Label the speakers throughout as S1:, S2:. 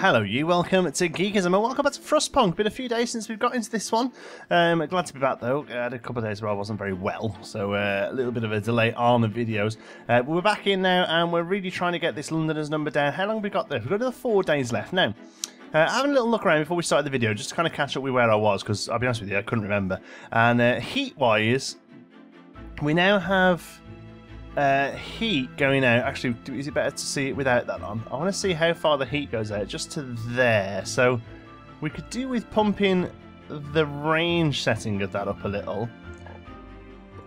S1: Hello you, welcome to Geekism and welcome back to Frostpunk. Been a few days since we've got into this one. Glad to be back though. I had a couple of days where I wasn't very well, so a little bit of a delay on the videos. We're back in now and we're really trying to get this Londoners number down. How long have we got there? We've got another 4 days left. Now, having a little look around before we started the video, just to kind of catch up with where I was, because I'll be honest with you, I couldn't remember. And heat-wise, we now have heat going out. Actually, is it better to see it without that on? I want to see how far the heat goes out, just to there. So we could do with pumping the range setting of that up a little.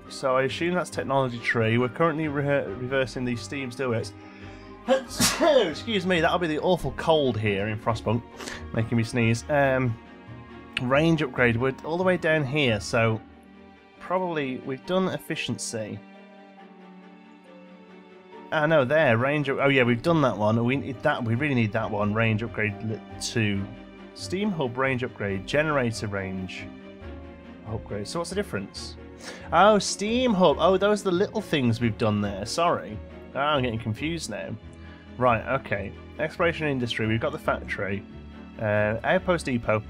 S1: So I assume that's technology tree. We're currently reversing the steam steelworks. Excuse me, that'll be the awful cold here in Frostpunk, making me sneeze. Range upgrade, we're all the way down here, so probably we've done efficiency. Ah no, there, range up. Oh yeah, we've done that one. We need that. We really need that one. Range upgrade 2. Steam hub range upgrade. Generator range upgrade. So what's the difference? Oh, steam hub. Oh, those are the little things we've done there. Sorry. Oh, I'm getting confused now. Right. Okay. Exploration industry. We've got the factory. Outpost depot.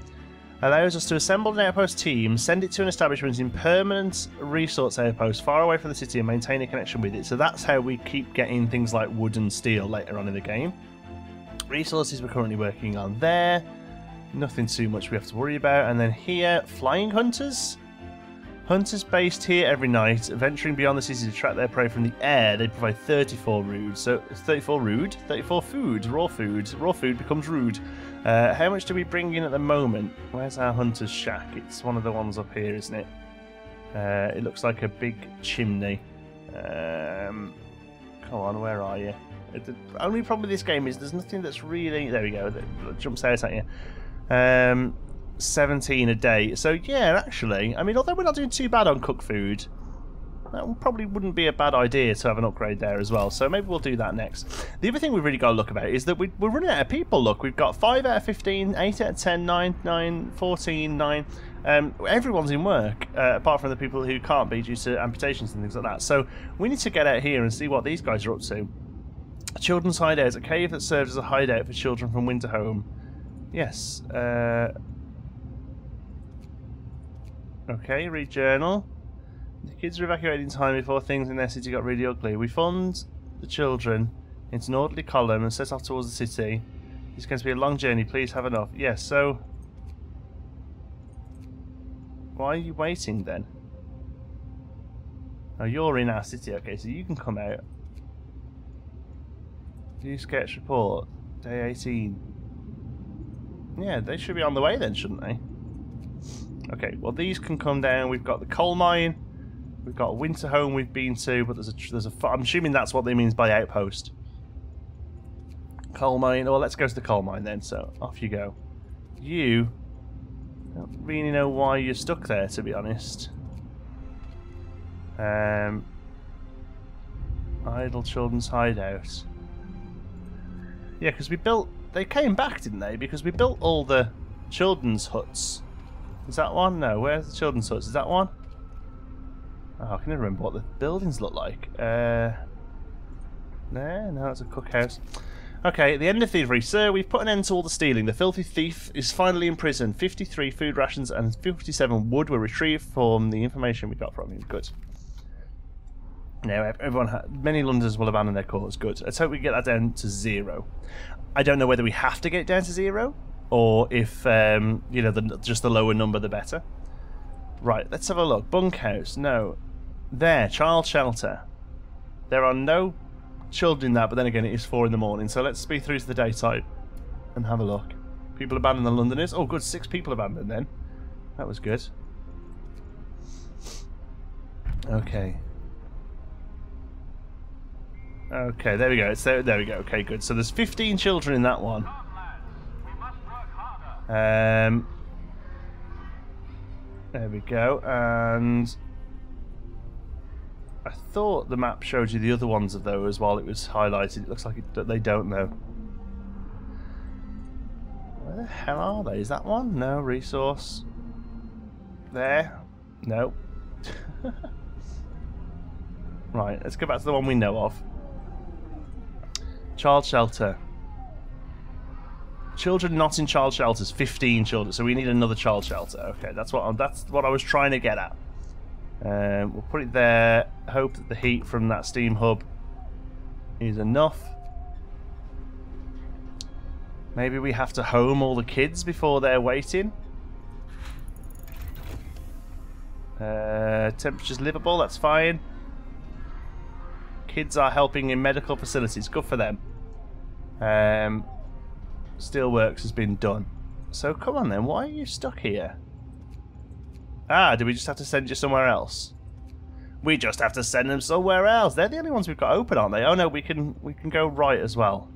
S1: Allows us to assemble an outpost team, send it to an establishment in permanent resource outpost far away from the city and maintain a connection with it. So that's how we keep getting things like wood and steel later on in the game. Resources we're currently working on there. Nothing too much we have to worry about. And then here, flying hunters. Hunters based here every night, venturing beyond the city to track their prey from the air. They provide 34 rude. So 34 rude? 34 food. Raw food. Raw food becomes rude. How much do we bring in at the moment? Where's our hunter's shack? It's one of the ones up here, isn't it? It looks like a big chimney. Come on, where are you? The only problem with this game is there's nothing that's really... There we go. It jumps out at you. 17 a day. So yeah, actually, I mean, although we're not doing too bad on cooked food, that probably wouldn't be a bad idea to have an upgrade there as well. So maybe we'll do that next. The other thing we've really got to look about is that we're running out of people. Look, we've got 5 out of 15, 8 out of 10, 9, 14, 9. Everyone's in work, apart from the people who can't be due to amputations and things like that. So we need to get out here and see what these guys are up to. Children's hideout is a cave that serves as a hideout for children from winter home. Yes. Okay, read journal. The kids were evacuated in time before things in their city got really ugly. We formed the children into an orderly column and set off towards the city. It's going to be a long journey. Please have enough. Yes, so... Why are you waiting then? Oh, you're in our city. Okay, so you can come out. View sketch report. Day 18. Yeah, they should be on the way then, shouldn't they? Okay, well these can come down. We've got the coal mine. We've got a winter home we've been to, but there's a I'm assuming that's what they means by outpost. Coal mine. Well, let's go to the coal mine then. So off you go. You don't really know why you're stuck there, to be honest. Idle children's hideout. Yeah, because we built. They came back, didn't they? Because we built all the children's huts. Is that one? No. Where's the children's huts? Is that one? Oh, I can never remember what the buildings look like. No, it's a cookhouse. Okay, at the end of thievery. Sir, we've put an end to all the stealing. The filthy thief is finally in prison. 53 food rations and 57 wood were retrieved from the information we got from him. Good. Now, many Londoners will abandon their cause. Good. Let's hope we get that down to 0. I don't know whether we have to get it down to 0, or if, you know, just the lower number, the better. Right, let's have a look. Bunkhouse, no. There, child shelter. There are no children in that, but then again, it is 4 in the morning, so let's speed through to the daytime and have a look. People abandon the Londoners. Oh, good, 6 people abandoned then. That was good. Okay. Okay, there we go. There we go. Okay, good. So there's 15 children in that one. There we go. And I thought the map showed you the other ones of those while it was highlighted. It looks like they don't though. Where the hell are they? Is that one? No. Resource. There. No. Right, let's go back to the one we know of. Child shelter. Children not in child shelters, 15 children. So we need another child shelter. Okay, that's what I was trying to get at. We'll put it there. Hope that the heat from that steam hub is enough. Maybe we have to home all the kids before they're waiting. Temperature's livable, that's fine. Kids are helping in medical facilities, good for them. Steelworks has been done. So come on then, why are you stuck here? Ah, do we just have to send you somewhere else? We just have to send them somewhere else. They're the only ones we've got open, aren't they? Oh no, we can go right as well.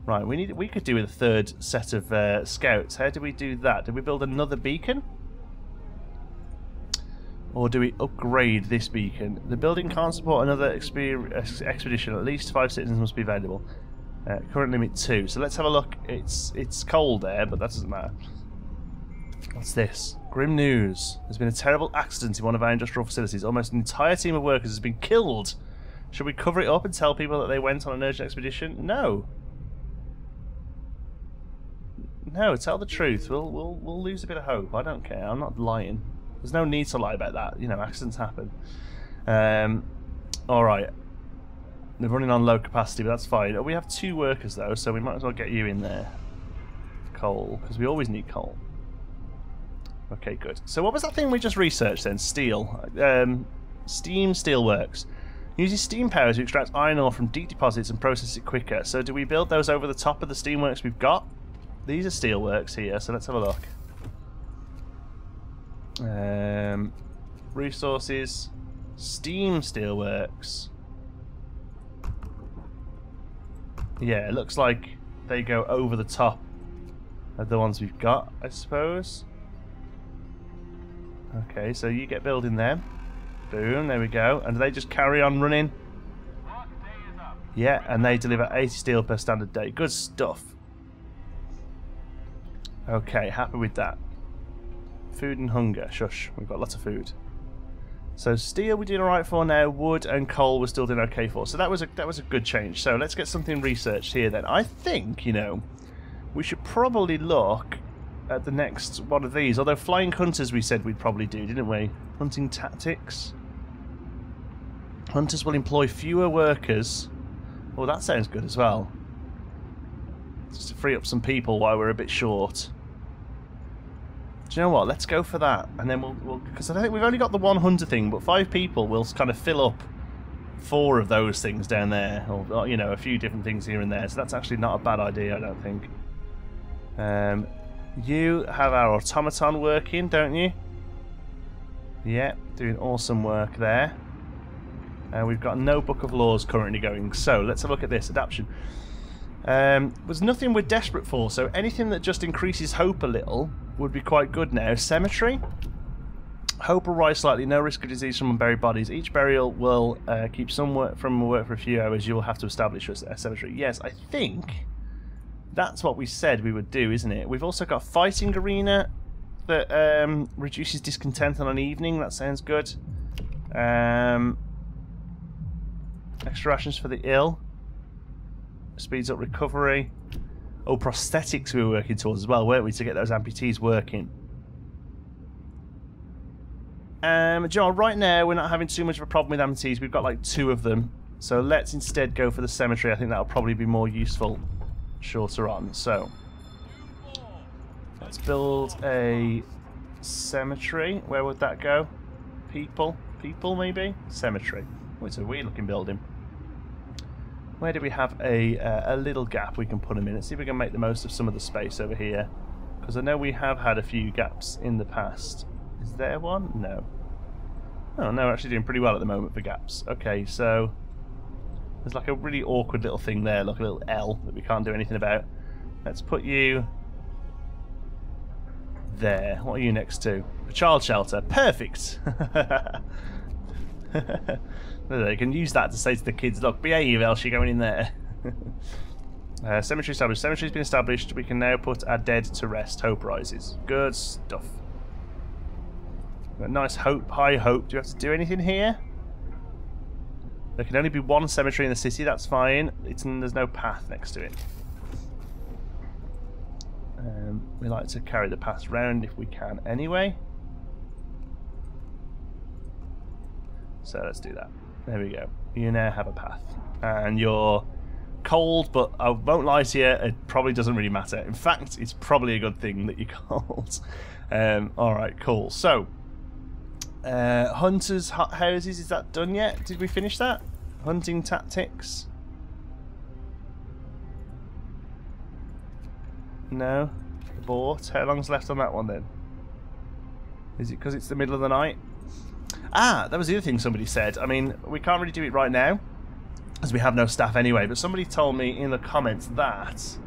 S1: Right, we could do with a third set of scouts. How do we do that? Do we build another beacon? Or do we upgrade this beacon? The building can't support another expedition. At least 5 citizens must be available. Current limit 2. So let's have a look. It's cold there, but that doesn't matter. What's this? Grim news. There's been a terrible accident in one of our industrial facilities. Almost an entire team of workers has been killed. Should we cover it up and tell people that they went on an urgent expedition? No. No, tell the truth. We'll lose a bit of hope. I don't care. I'm not lying. There's no need to lie about that. You know, accidents happen. Alright. They're running on low capacity, but that's fine. We have 2 workers, though, so we might as well get you in there. Coal, because we always need coal. Okay, good. So what was that thing we just researched, then? Steel. Steam steelworks. Uses steam power to extract iron ore from deep deposits and process it quicker. So do we build those over the top of the steamworks we've got? These are steelworks here, so let's have a look. Resources, steam steelworks. Yeah, it looks like they go over the top of the ones we've got, I suppose. Okay, so you get building them. Boom, there we go. And they just carry on running. Yeah, and they deliver 80 steel per standard day. Good stuff. Okay, happy with that. Food and hunger. Shush, we've got lots of food. So steel we're doing alright for now. Wood and coal we're still doing okay for. So that was a good change. So let's get something researched here then. I think, you know, we should probably look at the next one of these. Although flying hunters we said we'd probably do, didn't we? Hunting tactics. Hunters will employ fewer workers. Oh, that sounds good as well. Just to free up some people while we're a bit short. Do you know what? Let's go for that, and then we'll because I think we've only got the 1 hunter thing, but 5 people will kind of fill up 4 of those things down there, or you know, a few different things here and there. So that's actually not a bad idea, I don't think. You have our automaton working, don't you? Yeah, doing awesome work there. We've got no book of laws currently going, so let's have a look at this adaptation. There's nothing we're desperate for, so anything that just increases hope a little would be quite good now. Cemetery. Hope will rise slightly. No risk of disease from unburied bodies. Each burial will keep some work from work for a few hours. You will have to establish a cemetery. Yes, I think that's what we said we would do, isn't it? We've also got fighting arena that reduces discontent on an evening. That sounds good. Extra rations for the ill. Speeds up recovery. Oh, prosthetics we were working towards as well, weren't we, to get those amputees working. John, right now we're not having too much of a problem with amputees. We've got like 2 of them. So let's instead go for the cemetery. I think that'll probably be more useful shorter on. So let's build a cemetery. Where would that go? People maybe? Cemetery. Oh, it's a weird looking building. Where do we have a little gap we can put them in? Let's see if we can make the most of some of the space over here. Because I know we have had a few gaps in the past. Is there one? No. Oh, no, we're actually doing pretty well at the moment for gaps. Okay, so there's like a really awkward little thing there, like a little L that we can't do anything about. Let's put you there. What are you next to? A child shelter. Perfect! They can use that to say to the kids, look, behave, else you're going in there. Cemetery established. Cemetery's been established. We can now put our dead to rest. Hope rises. Good stuff. Got nice hope, high hope. Do you have to do anything here? There can only be 1 cemetery in the city. That's fine. There's no path next to it. We like to carry the path round if we can anyway. So let's do that. There we go. You now have a path. And you're cold, but I won't lie to you, it probably doesn't really matter. In fact, it's probably a good thing that you're cold. Alright, cool. So, Hunters' Hot Houses, is that done yet? Did we finish that? Hunting Tactics? No? Bought? How long's left on that one then? Is it because it's the middle of the night? Ah, that was the other thing somebody said. I mean, we can't really do it right now, as we have no staff anyway, but somebody told me in the comments that...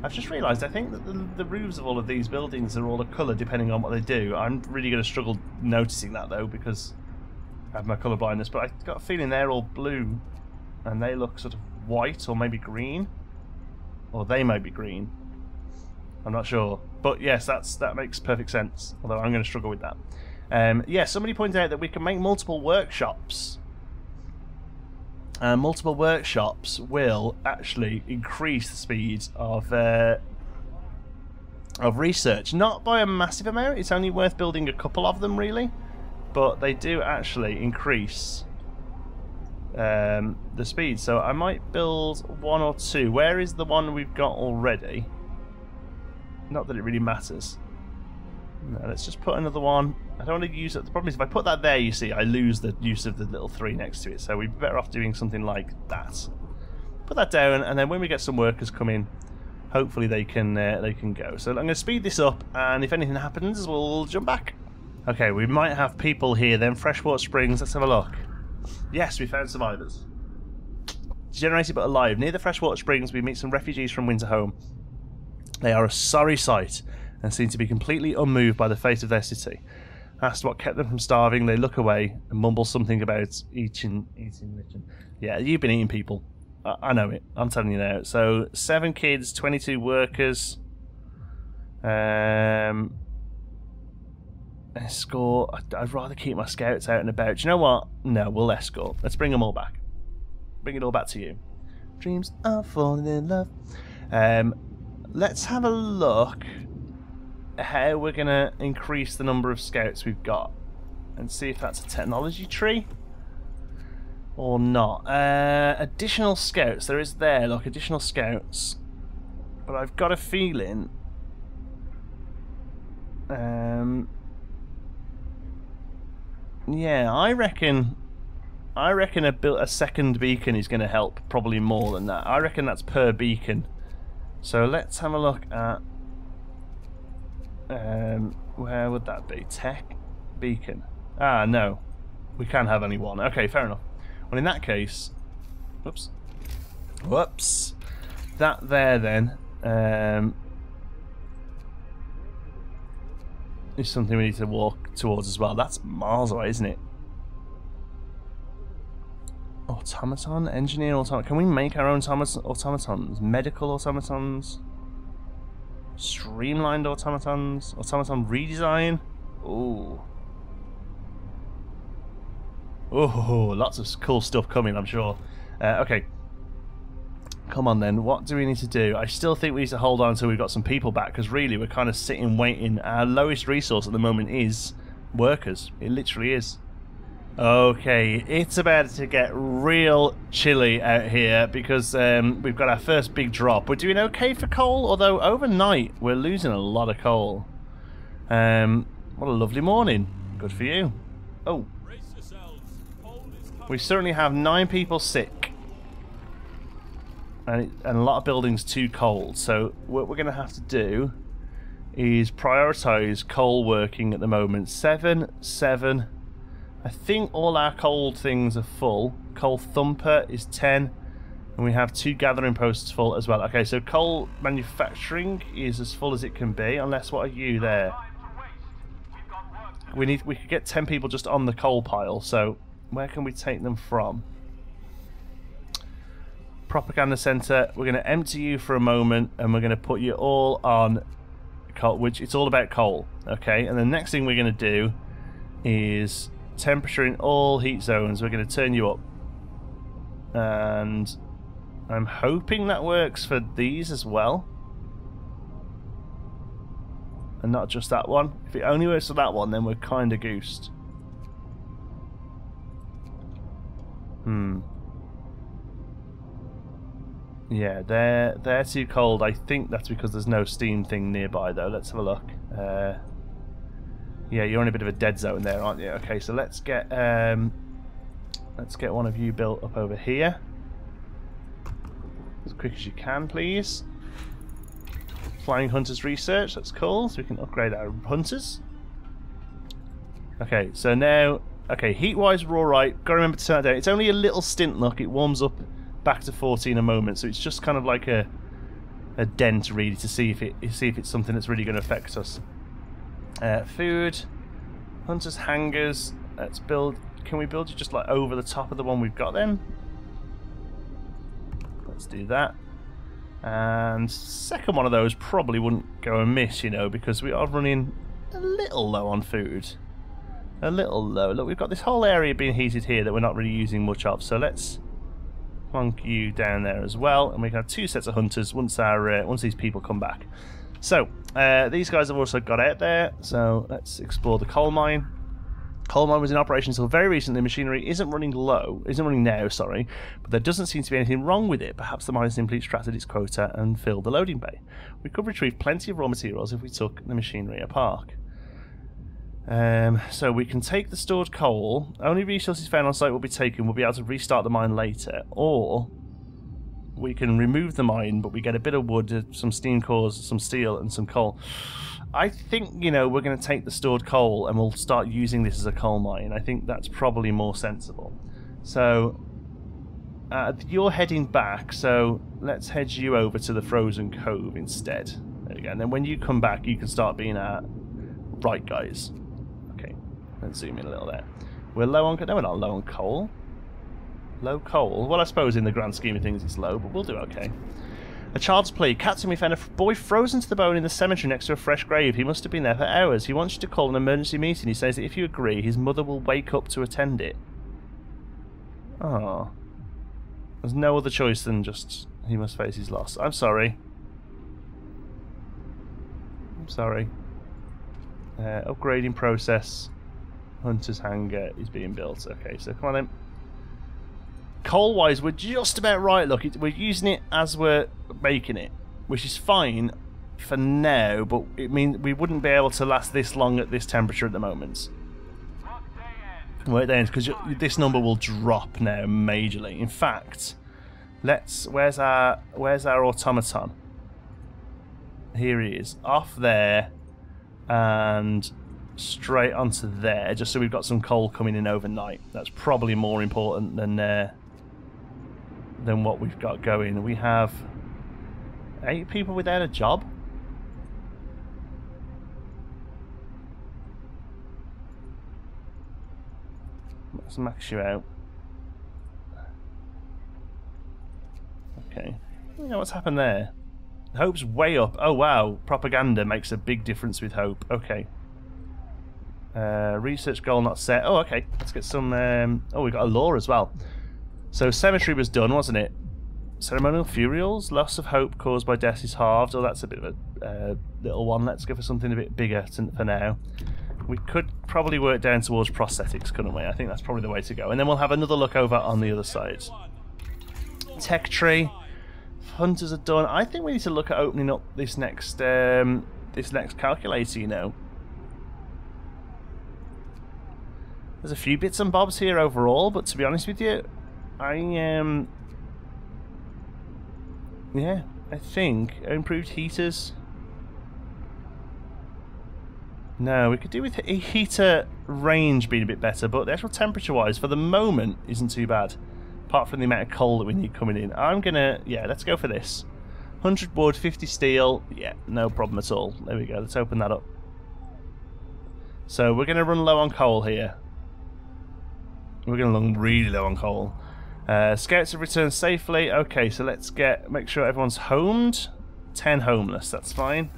S1: I've just realised, I think that the roofs of all of these buildings are all a colour depending on what they do. I'm really going to struggle noticing that though, because I have my colour blindness, but I've got a feeling they're all blue, and they look sort of white, or maybe green. Or they may be green. I'm not sure. But yes, that makes perfect sense, although I'm going to struggle with that. Yeah, somebody pointed out that we can make multiple workshops. Multiple workshops will actually increase the speed of research. Not by a massive amount, it's only worth building a couple of them really. But they do actually increase the speed. So I might build one or two. Where is the one we've got already? Not that it really matters. No, let's just put another one. I don't want to use it. The problem is if I put that there, you see, I lose the use of the little 3 next to it. So we'd be better off doing something like that. Put that down, and then when we get some workers come in, hopefully they can go. So I'm going to speed this up, and if anything happens, we'll jump back. Okay, we might have people here then. Freshwater Springs, let's have a look. Yes, we found survivors. Degenerated but alive. Near the Freshwater Springs, we meet some refugees from Winter Home. They are a sorry sight and seem to be completely unmoved by the fate of their city. Asked what kept them from starving, they look away and mumble something about eating religion. Yeah, you've been eating people. I know it. I'm telling you now. So 7 kids, 22 workers. Escort. I'd rather keep my scouts out and about. Do you know what? No, we'll escort. Let's bring them all back. Bring it all back to you. Dreams are falling in love. Let's have a look at how we're going to increase the number of scouts we've got and see if that's a technology tree or not. Additional scouts. There is there, look, additional scouts. But I've got a feeling... yeah, I reckon a second beacon is going to help probably more than that. I reckon that's per beacon. So let's have a look at where would that be? Tech beacon. Ah, no, we can have only one. Okay, fair enough. Well, in that case, whoops, that there then is something we need to walk towards as well. That's miles away, isn't it? Automaton, engineer automaton. Can we make our own automatons? Medical automatons, streamlined automatons, automaton redesign. Ooh, lots of cool stuff coming, I'm sure. Okay, come on then. What do we need to do? I still think we need to hold on until we've got some people back, because really we're kind of sitting waiting. Our lowest resource at the moment is workers. It literally is. Okay, it's about to get real chilly out here because we've got our first big drop. We're doing okay for coal, although overnight we're losing a lot of coal. What a lovely morning. Good for you. Oh, we certainly have 9 people sick, and a lot of buildings too cold. So what we're going to have to do is prioritise coal working at the moment. 7. I think all our cold things are full. Coal thumper is 10, and we have 2 gathering posts full as well. Okay, so coal manufacturing is as full as it can be, unless what are you there? We could get 10 people just on the coal pile. So where can we take them from? Propaganda center. We're going to empty you for a moment, and we're going to put you all on coal, which it's all about coal. Okay, and the next thing we're going to do is temperature in all heat zones. We're going to turn you up, and I'm hoping that works for these as well. and not just that one. If it only works for that one, then we're kind of goosed. Yeah, they're too cold. I think that's because there's no steam thing nearby, though. Let's have a look. Yeah, you're in a bit of a dead zone there, aren't you? Okay, so let's get one of you built up over here as quick as you can, please. Flying Hunters research. That's cool. So we can upgrade our hunters. Okay, so now, okay, heat-wise we're all right. Got to remember to turn that down. It's only a little stint. Look, it warms up back to 40 in a moment, so it's just kind of like a dent really to see if it's something that's really going to affect us. Food, hunters hangars. Let's build. Can we build it just like over the top of the one we've got then? Let's do that. And second one of those probably wouldn't go amiss, you know, because we are running a little low on food. A little low. Look, we've got this whole area being heated here that we're not really using much of, so let's plonk you down there as well, and we can have 2 sets of hunters once these people come back. So these guys have also got out there, so let's explore the coal mine. Coal mine was in operation until very recently. Machinery isn't running now, sorry, but there doesn't seem to be anything wrong with it. Perhaps the mine simply extracted its quota and filled the loading bay. We could retrieve plenty of raw materials if we took the machinery apart. So we can take the stored coal. Only resources found on site will be taken. We'll be able to restart the mine later, or we can remove the mine, but we get a bit of wood, some steam cores, some steel, and some coal. I think, you know, we're going to take the stored coal and we'll start using this as a coal mine. I think that's probably more sensible. So you're heading back, so let's head you over to the Frozen Cove instead. There we go. And then when you come back, you can start being right, guys. Okay, let's zoom in a little there. We're low on... No, we're not low on coal. Low coal? Well, I suppose in the grand scheme of things it's low, but we'll do okay. A child's plea. Captain, we found a boy frozen to the bone in the cemetery next to a fresh grave. He must have been there for hours. He wants you to call an emergency meeting. He says that if you agree, his mother will wake up to attend it. Oh. There's no other choice than just he must face his loss. I'm sorry. I'm sorry. Upgrading process. Hunter's hangar is being built. Okay, so come on then. Coal-wise, we're just about right. Look, we're using it as we're making it, which is fine for now, but it means we wouldn't be able to last this long at this temperature at the moment. Wait then, because this number will drop now majorly. In fact, where's our automaton? Here he is, off there, and straight onto there, just so we've got some coal coming in overnight. That's probably more important than what we've got going. We have 8 people without a job. Let's max you out. Okay. You know what's happened there? Hope's way up. Oh wow, propaganda makes a big difference with hope. Okay. Research goal not set. Oh, okay. Let's get some... oh, we got a law as well. So cemetery was done, wasn't it? Ceremonial funerals. Loss of hope caused by death is halved. Oh, that's a bit of a little one. Let's go for something a bit bigger for now. We could probably work down towards prosthetics, couldn't we? I think that's probably the way to go. And then we'll have another look over on the other side. Tech tree. Hunters are done. I think we need to look at opening up this next calculator, you know. There's a few bits and bobs here overall, but to be honest with you, yeah, I think improved heaters. No, we could do with a heater range being a bit better, but the actual temperature-wise, for the moment, isn't too bad. Apart from the amount of coal that we need coming in. I'm gonna, yeah, let's go for this. 100 wood, 50 steel. Yeah, no problem at all. There we go. Let's open that up. So we're gonna run low on coal here. We're going to run really low on coal. Scouts have returned safely. Okay, so let's make sure everyone's homed. 10 homeless, that's fine.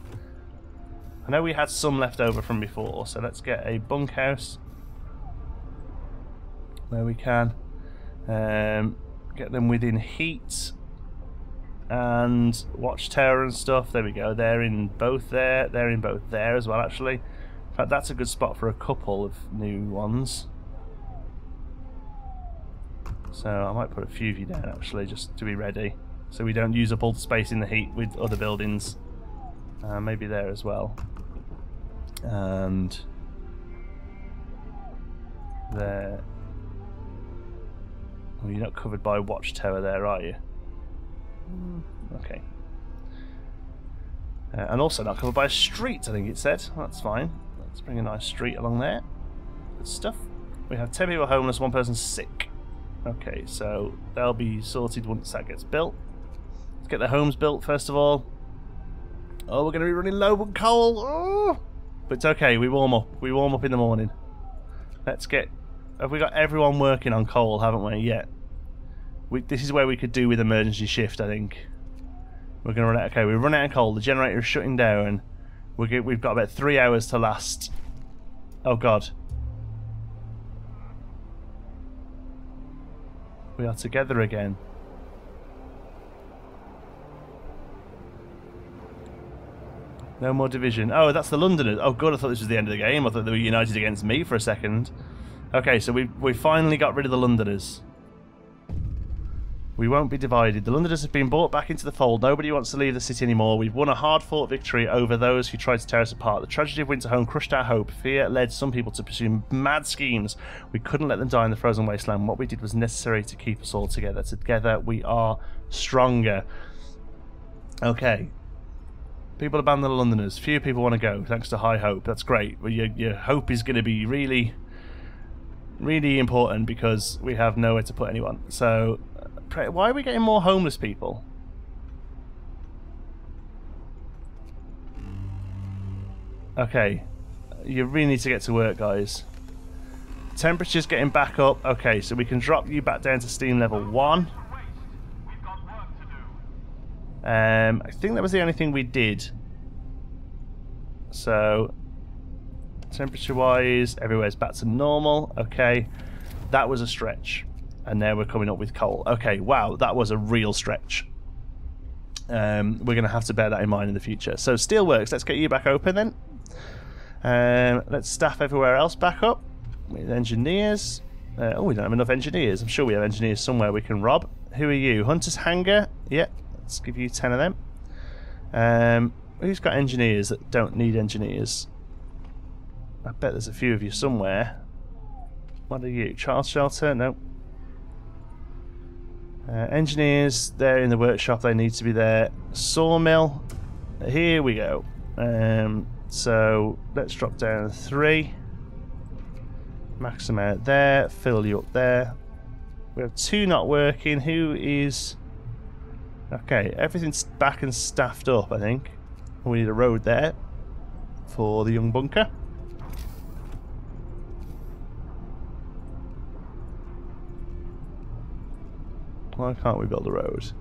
S1: I know we had some left over from before, so let's get a bunkhouse where we can. Get them within heat. and Watchtower and stuff. There we go. They're in both there. They're in both there as well, actually. In fact, that's a good spot for a couple of new ones. So I might put a few of you down, actually, just to be ready. So we don't use up all the space in the heat with other buildings. Maybe there as well. And there. Well, you're not covered by Watchtower there, are you? Okay. And also not covered by a street, I think it said. That's fine. Let's bring a nice street along there. Good stuff. We have 10 people homeless, 1 person sick. Okay, so they'll be sorted once that gets built. Let's get the homes built first of all. Oh, we're going to be running low on coal. Oh! But it's okay, we warm up. We warm up in the morning. Let's get... Have we got everyone working on coal, haven't we, yet? This is where we could do with emergency shift, I think. We're going to run out... Okay, we run out of coal. The generator is shutting down. We've got about 3 hours to last. Oh, God. We are together again. No more division. Oh, that's the Londoners. Oh, God, I thought this was the end of the game. I thought they were united against me for a second. Okay, so we finally got rid of the Londoners. We won't be divided. The Londoners have been brought back into the fold. Nobody wants to leave the city anymore. We've won a hard-fought victory over those who tried to tear us apart. The tragedy of Winterhome crushed our hope. Fear led some people to pursue mad schemes. We couldn't let them die in the frozen wasteland. What we did was necessary to keep us all together. Together we are stronger. Okay. People abandon the Londoners. Few people want to go, thanks to high hope. That's great. Well, your hope is going to be really, really important because we have nowhere to put anyone. So... Why are we getting more homeless people? Okay, you really need to get to work, guys. Temperature's getting back up. Okay, so we can drop you back down to steam level 1. I think that was the only thing we did. So, temperature-wise, everywhere's back to normal. Okay, that was a stretch. And now we're coming up with coal. Okay, wow, that was a real stretch. We're going to have to bear that in mind in the future. So steelworks, let's get you back open then. Let's staff everywhere else back up with engineers. Oh, we don't have enough engineers. I'm sure we have engineers somewhere we can rob. Who are you? Hunter's Hangar? Yep, let's give you 10 of them. Who's got engineers that don't need engineers? I bet there's a few of you somewhere. What are you? Child shelter? No. Engineers, they're in the workshop, they need to be there. Sawmill, here we go. So let's drop down 3. Max them out there, fill you up there. We have 2 not working. Who is... Okay, everything's back and staffed up, I think. We need a road there for the young bunker. Why can't we build a road?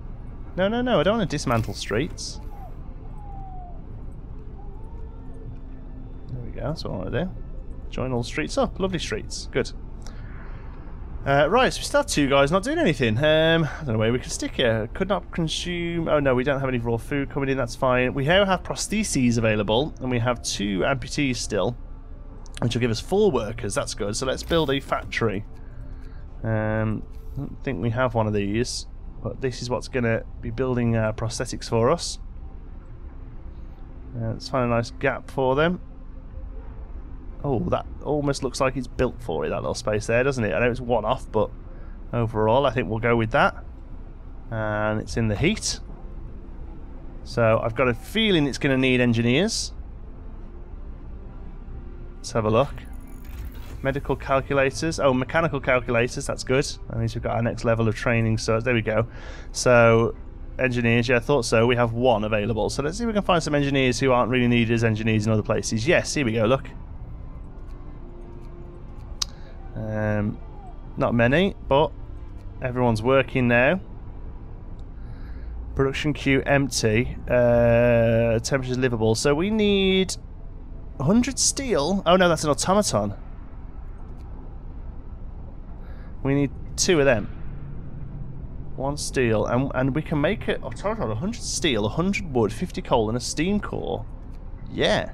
S1: No, no, no, I don't want to dismantle streets. There we go, that's what I want to do. Join all streets up. Lovely streets. Good. Right, so we still have 2 guys not doing anything. I don't know where we can stick here. Could not consume... Oh no, we don't have any raw food coming in, that's fine. We now have prostheses available, and we have 2 amputees still, which will give us 4 workers. That's good. So let's build a factory. I don't think we have one of these, but this is what's going to be building prosthetics for us. Let's find a nice gap for them. Oh, that almost looks like it's built for it, that little space there, doesn't it? I know it's one off, but overall I think we'll go with that. And it's in the heat. So I've got a feeling it's going to need engineers. Let's have a look. Medical calculators. Oh, mechanical calculators. That's good. That means we've got our next level of training. So there we go. So engineers. Yeah, I thought so. We have 1 available. So let's see if we can find some engineers who aren't really needed as engineers in other places. Yes, here we go. Look. Not many, but everyone's working now. Production queue empty. Temperature's livable. So we need 100 steel. Oh no, that's an automaton. We need 2 of them. 1 steel, and we can make it. Oh, total 100 steel, 100 wood, 50 coal, and a steam core. Yeah.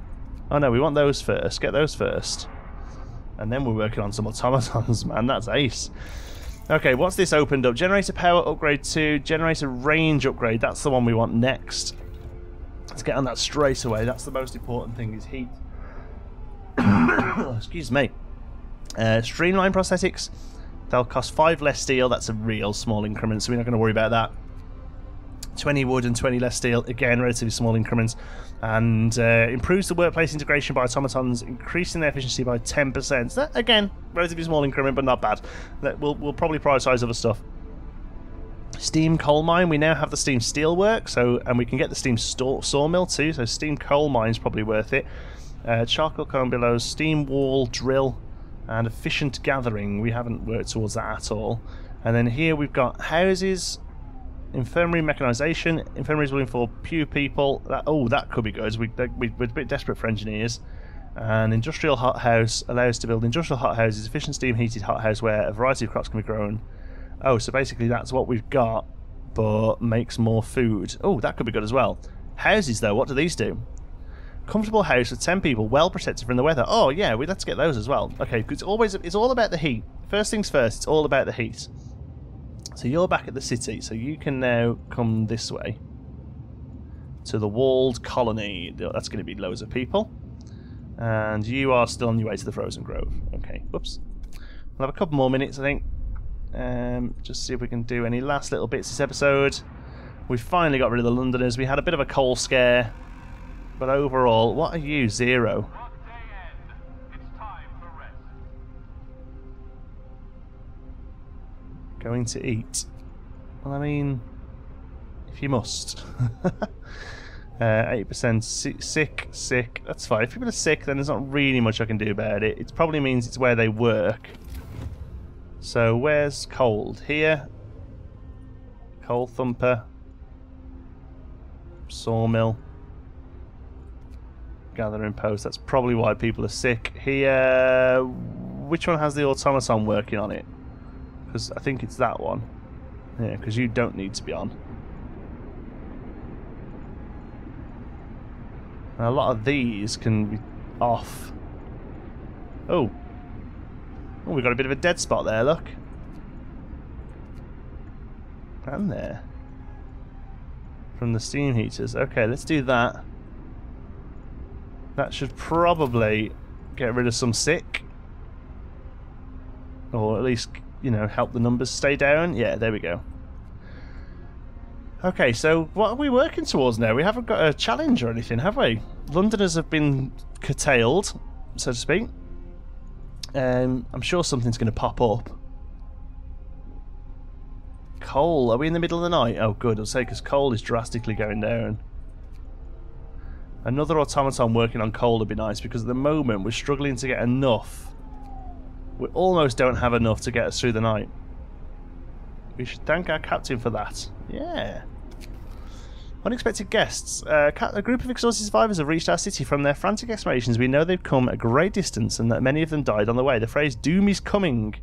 S1: Oh no, we want those first. Get those first, and then we're working on some automatons. Man, that's ace. Okay, what's this opened up? Generator power upgrade 2, generator range upgrade. That's the one we want next. Let's get on that straight away. That's the most important thing, is heat. Excuse me. Streamline prosthetics. They'll cost 5 less steel. That's a real small increment, so we're not going to worry about that. 20 wood and 20 less steel. Again, relatively small increments. And improves the workplace integration by automatons, increasing their efficiency by 10%. So that, again, relatively small increment, but not bad. We'll probably prioritise other stuff. Steam coal mine. We now have the steam steel work, and we can get the steam sawmill too. So steam coal mine is probably worth it. Charcoal cone billows, steam wall drill, and efficient gathering. We haven't worked towards that at all. And then here we've got houses, infirmary mechanisation. Infirmary is looking for few people. That could be good. We're a bit desperate for engineers. And industrial hothouse allows to build industrial hothouses, efficient steam heated hothouse where a variety of crops can be grown. Oh, so basically that's what we've got, but makes more food. Oh, that could be good as well. Houses, though, what do these do? Comfortable house with 10 people, well protected from the weather. Oh, yeah, let's get those as well. Okay, it's all about the heat. First things first, it's all about the heat. So you're back at the city, so you can now come this way to the walled colony. That's going to be loads of people. And you are still on your way to the Frozen Grove. Okay, whoops. We'll have a couple more minutes, I think. Just see if we can do any last little bits this episode. We finally got rid of the Londoners. We had a bit of a coal scare, but overall, what are you? 0. Going to eat. Well, I mean, if you must. 8% sick. That's fine. If people are sick, then there's not really much I can do about it. It probably means it's where they work. So where's cold? Here. Coal thumper. Sawmill. Gathering post. That's probably why people are sick. Here. Which one has the automaton working on it? Because I think it's that one. Yeah, because you don't need to be on. And a lot of these can be off. Oh, we've got a bit of a dead spot there, look. And there. From the steam heaters. Okay, let's do that. That should probably get rid of some sick. Or at least, you know, help the numbers stay down. Yeah, there we go. Okay, so what are we working towards now? We haven't got a challenge or anything, have we? Londoners have been curtailed, so to speak. I'm sure something's going to pop up. Coal, are we in the middle of the night? Oh good, I'll say, because coal is drastically going down. Another automaton working on coal would be nice, because at the moment we're struggling to get enough. We almost don't have enough to get us through the night. We should thank our captain for that. Yeah. Unexpected guests. A group of exhausted survivors have reached our city. From their frantic explanations, we know they've come a great distance and that many of them died on the way. The phrase "doom is coming"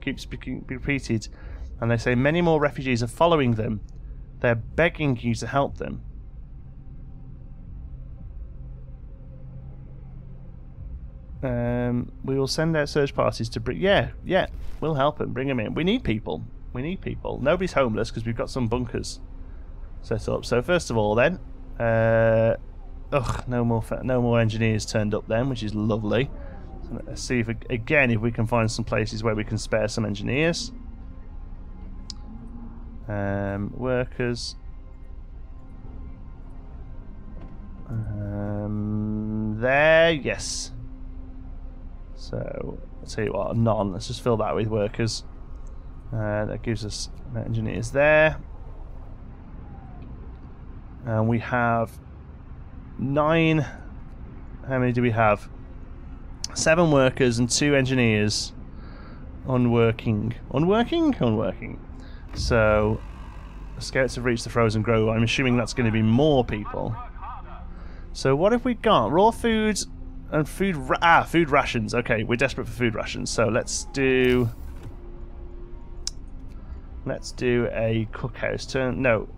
S1: keeps being repeated, and they say many more refugees are following them. They're begging you to help them. We will send out search parties to bring... Yeah, we'll help them. Bring them in. We need people. We need people. Nobody's homeless because we've got some bunkers set up. So first of all, then, no more engineers turned up then, which is lovely. So let's see if we can find some places where we can spare some engineers. Workers. There, yes. So I'll tell you what, none. Let's just fill that with workers. That gives us engineers there. And we have 9. How many do we have? 7 workers and 2 engineers. Unworking. So the scouts have reached the Frozen Grove. I'm assuming that's going to be more people. So what have we got? Raw food and food rations. Okay, we're desperate for food rations. So let's do Let's do a cookhouse. No,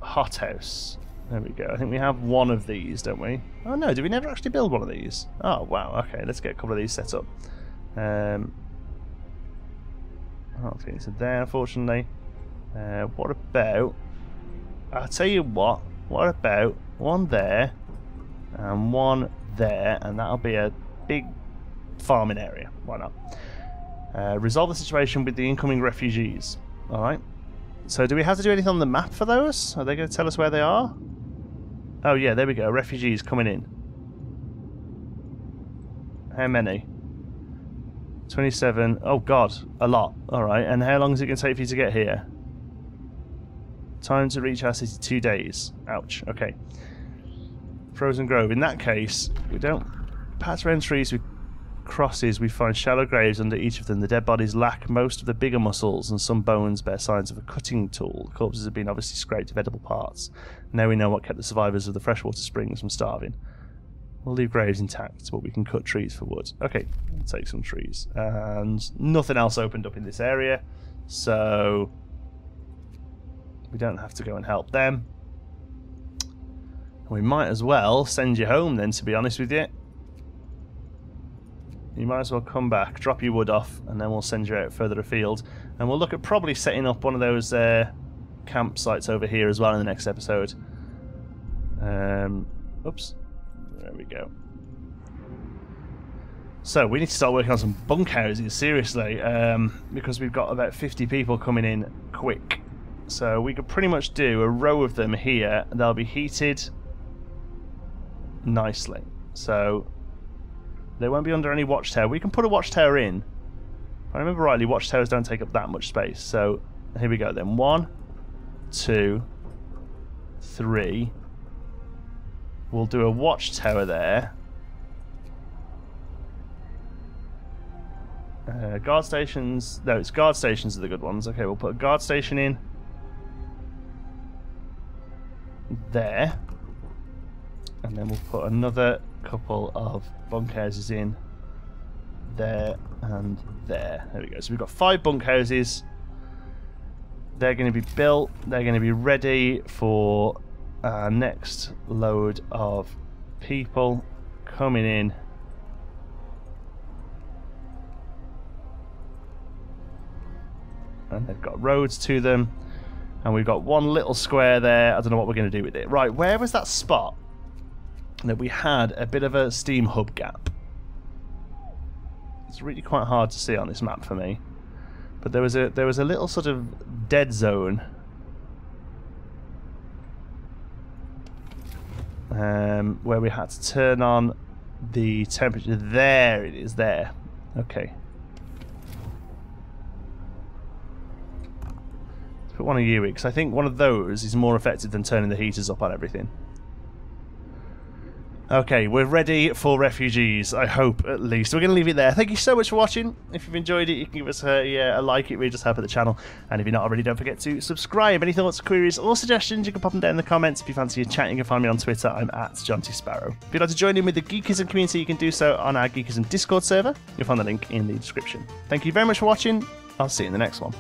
S1: hothouse. There we go. I think we have one of these, don't we? Oh no, did we never actually build one of these? Oh wow, okay, let's get a couple of these set up. I don't think it's there, unfortunately. What about... I'll tell you what about one there and one there, and that'll be a big farming area. Why not? Resolve the situation with the incoming refugees. Alright. So do we have to do anything on the map for those? Are they going to tell us where they are? Oh yeah, there we go. Refugees coming in. How many? 27. Oh god, a lot. Alright, and how long is it going to take for you to get here? Time to reach our city, 2 days. Ouch, okay. Frozen Grove. In that case, we don't pass around trees with crosses. We find shallow graves under each of them. The dead bodies lack most of the bigger muscles, and some bones bear signs of a cutting tool. The corpses have been obviously scraped of edible parts. Now we know what kept the survivors of the freshwater springs from starving. We'll leave graves intact, but we can cut trees for wood. Okay, we'll take some trees. And nothing else opened up in this area, so we don't have to go and help them. We might as well send you home then, to be honest with you. You might as well come back, drop your wood off, and then we'll send you out further afield. And we'll look at probably setting up one of those campsites over here as well in the next episode. Oops. There we go. So we need to start working on some bunkhouses, seriously, because we've got about 50 people coming in quick. So we could pretty much do a row of them here. They'll be heated nicely. So they won't be under any watchtower. We can put a watchtower in. If I remember rightly, watchtowers don't take up that much space. So here we go then. 1, 2, 3. We'll do a watchtower there. Guard stations. No, it's guard stations are the good ones. Okay, we'll put a guard station in there. And then we'll put another couple of bunkhouses in there and there. There we go. So we've got 5 bunkhouses. They're going to be built. They're going to be ready for our next load of people coming in. And they've got roads to them. And we've got one little square there. I don't know what we're going to do with it. Right, where was that spot that we had a bit of a steam hub gap? It's really quite hard to see on this map for me. But there was a little sort of dead zone where we had to turn on the temperature. There it is, there. Okay. Let's put one of you in, because I think one of those is more effective than turning the heaters up on everything. Okay, we're ready for refugees, I hope, at least. We're going to leave it there. Thank you so much for watching. If you've enjoyed it, you can give us a like. It really does help at the channel. And if you're not already, don't forget to subscribe. Any thoughts, queries, or suggestions, you can pop them down in the comments. If you fancy a chat, you can find me on Twitter. I'm at JontySparrow. If you'd like to join in with the Geekism community, you can do so on our Geekism Discord server. You'll find the link in the description. Thank you very much for watching. I'll see you in the next one.